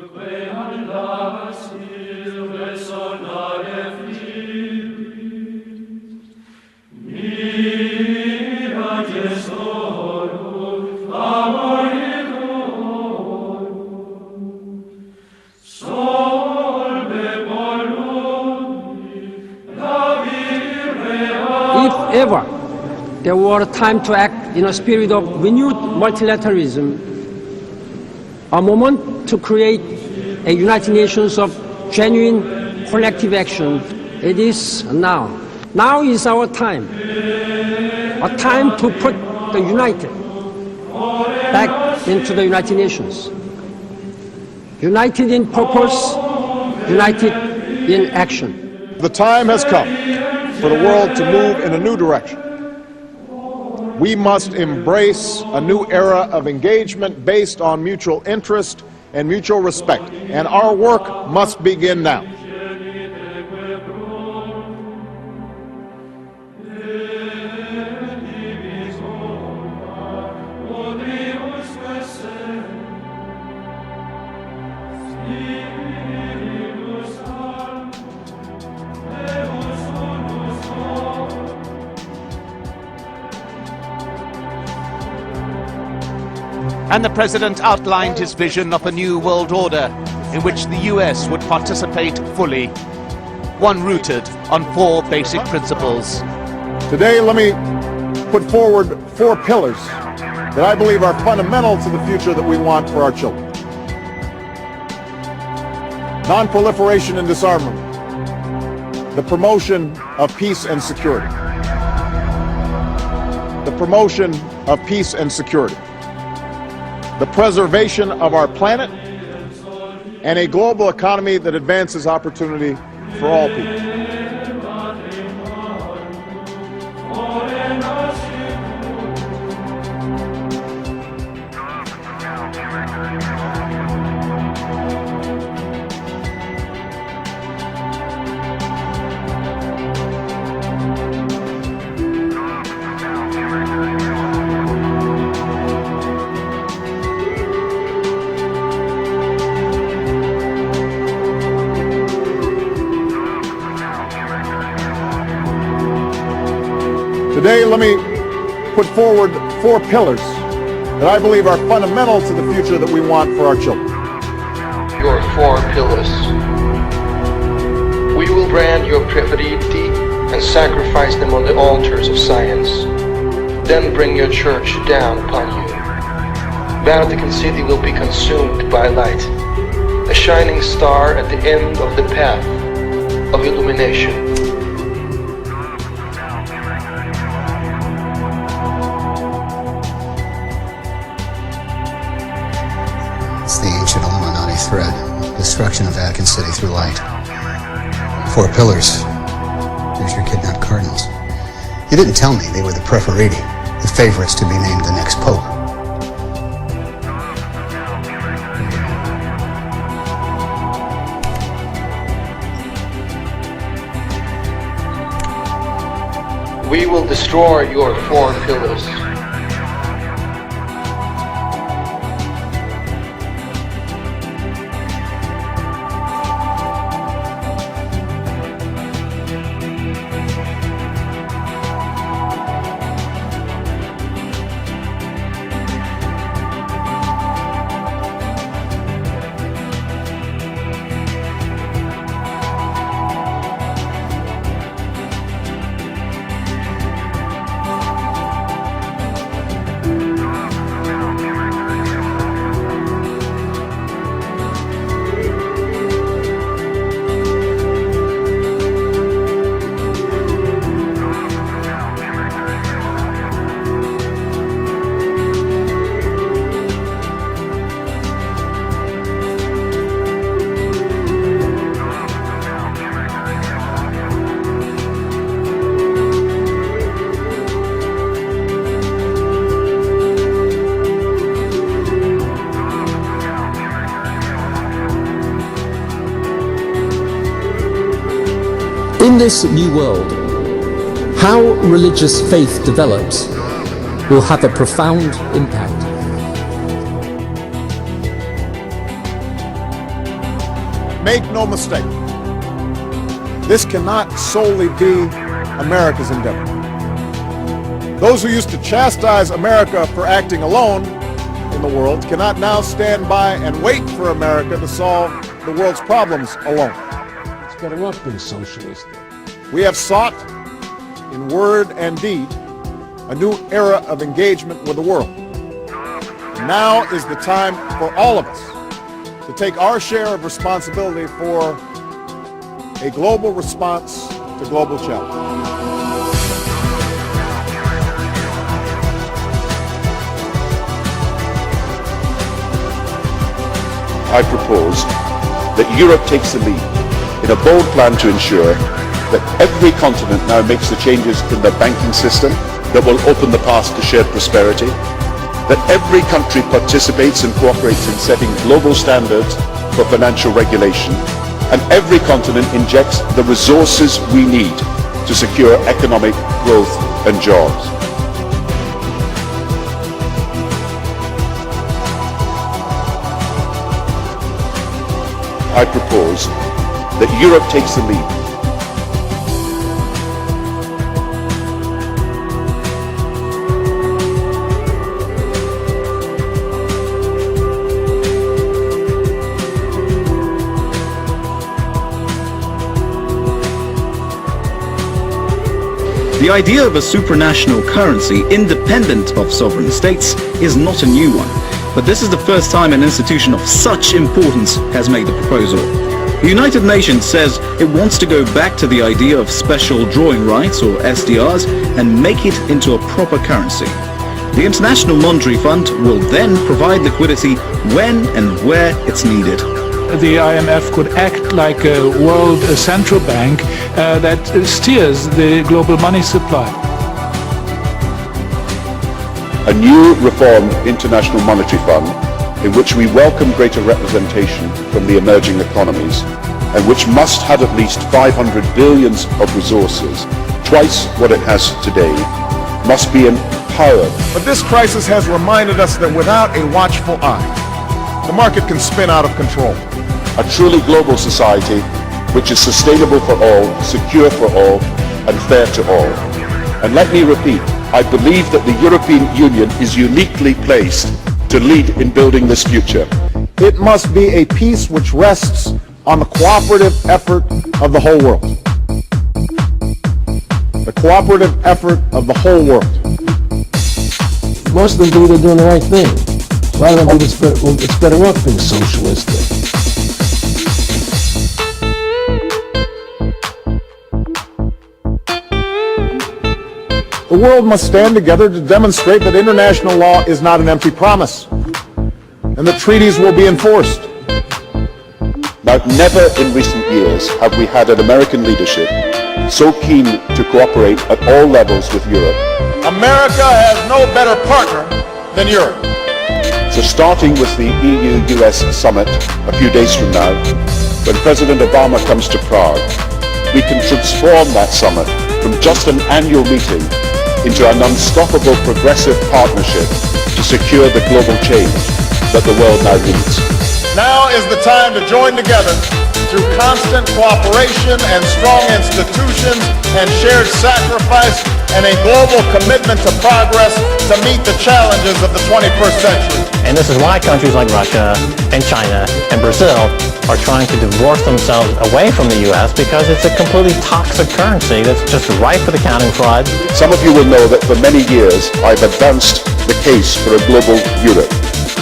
If ever there were a time to act in a spirit of renewed multilateralism, a moment to create a United Nations of genuine collective action, it is now. Now is our time, a time to put the united back into the United Nations. United in purpose, united in action. The time has come for the world to move in a new direction. We must embrace a new era of engagement based on mutual interest and mutual respect, and our work must begin now. And the president outlined his vision of a new world order in which the US would participate fully, one rooted on 4 basic principles. Today, let me put forward 4 pillars that I believe are fundamental to the future that we want for our children. Non-proliferation and disarmament, the promotion of peace and security. The promotion of peace and security. The preservation of our planet, and a global economy that advances opportunity for all people. Today, let me put forward 4 pillars that I believe are fundamental to the future that we want for our children. Your 4 pillars. We will brand your preferiti and sacrifice them on the altars of science. Then bring your church down upon you. Vatican City will be consumed by light, a shining star at the end of the path of illumination. It's the ancient Illuminati thread, destruction of Vatican City through light. 4 pillars. There's your kidnapped cardinals. You didn't tell me they were the preferiti, the favorites to be named the next pope. We will destroy your 4 pillars. In this new world, how religious faith develops will have a profound impact. make no mistake, this cannot solely be America's endeavor. Those who used to chastise America for acting alone in the world cannot now stand by and wait for America to solve the world's problems alone. It's better off being socialist. We have sought, in word and deed, a new era of engagement with the world. Now is the time for all of us to take our share of responsibility for a global response to global challenge. I propose that Europe takes the lead in a bold plan to ensure that every continent now makes the changes in the banking system that will open the path to shared prosperity, that every country participates and cooperates in setting global standards for financial regulation, and every continent injects the resources we need to secure economic growth and jobs. I propose that Europe takes the lead. The idea of a supranational currency independent of sovereign states is not a new one, but this is the first time an institution of such importance has made the proposal. The United Nations says it wants to go back to the idea of special drawing rights, or SDRs, and make it into a proper currency. The International Monetary Fund will then provide liquidity when and where it's needed. The IMF could act like a world central bank that steers the global money supply. A new reformed International Monetary Fund in which we welcome greater representation from the emerging economies and which must have at least 500 billion of resources, twice what it has today, must be empowered. But this crisis has reminded us that without a watchful eye, the market can spin out of control. A truly global society which is sustainable for all, secure for all, and fair to all. And let me repeat, I believe that the European Union is uniquely placed to lead in building this future. It must be a peace which rests on the cooperative effort of the whole world. The cooperative effort of the whole world. Most of them believe they're doing the right thing. So I don't believe it's better off being socialistic. The world must stand together to demonstrate that international law is not an empty promise, and that treaties will be enforced. Now, never in recent years have we had an American leadership so keen to cooperate at all levels with Europe. America has no better partner than Europe. So starting with the EU-US summit a few days from now, when President Obama comes to Prague, we can transform that summit from just an annual meeting into an unstoppable progressive partnership to secure the global change that the world now needs. Now is the time to join together through constant cooperation and strong institutions and shared sacrifice and a global commitment to progress to meet the challenges of the 21st century. And this is why countries like Russia and China and Brazil are trying to divorce themselves away from the U.S. because it's a completely toxic currency that's just ripe for the counting fraud. Some of you will know that for many years I've advanced the case for a global Europe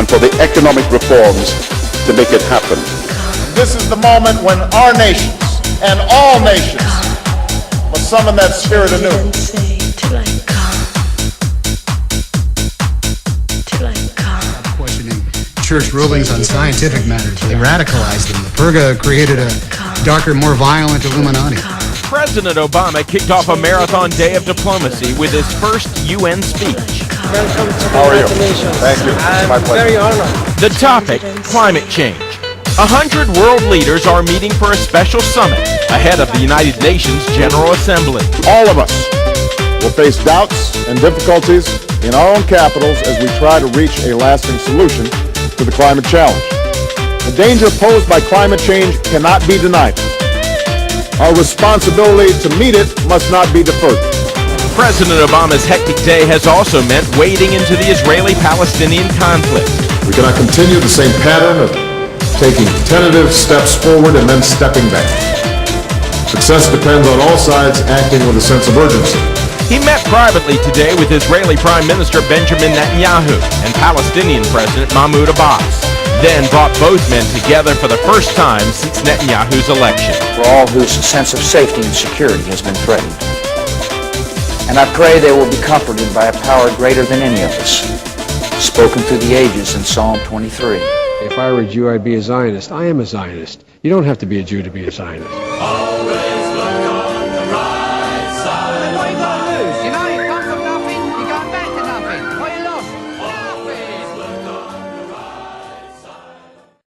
and for the economic reforms to make it happen. This is the moment when our nations and all nations must summon that spirit anew. Questioning church rulings on scientific matters. They radicalized them. The Purga created a darker, more violent Illuminati. President Obama kicked off a marathon day of diplomacy with his first UN speech. Welcome to the How are you? United Nations. Thank you. My I'm pleasure. very honored. The topic, climate change. 100 world leaders are meeting for a special summit ahead of the United Nations General Assembly. All of us will face doubts and difficulties in our own capitals as we try to reach a lasting solution to the climate challenge. The danger posed by climate change cannot be denied. Our responsibility to meet it must not be deferred. President Obama's hectic day has also meant wading into the Israeli-Palestinian conflict. We cannot continue the same pattern of taking tentative steps forward and then stepping back. Success depends on all sides acting with a sense of urgency. He met privately today with Israeli Prime Minister Benjamin Netanyahu and Palestinian President Mahmoud Abbas, then brought both men together for the first time since Netanyahu's election. For all whose sense of safety and security has been threatened. And I pray they will be comforted by a power greater than any of us, spoken through the ages in Psalm 23. If I were a Jew, I'd be a Zionist. I am a Zionist. You don't have to be a Jew to be a Zionist.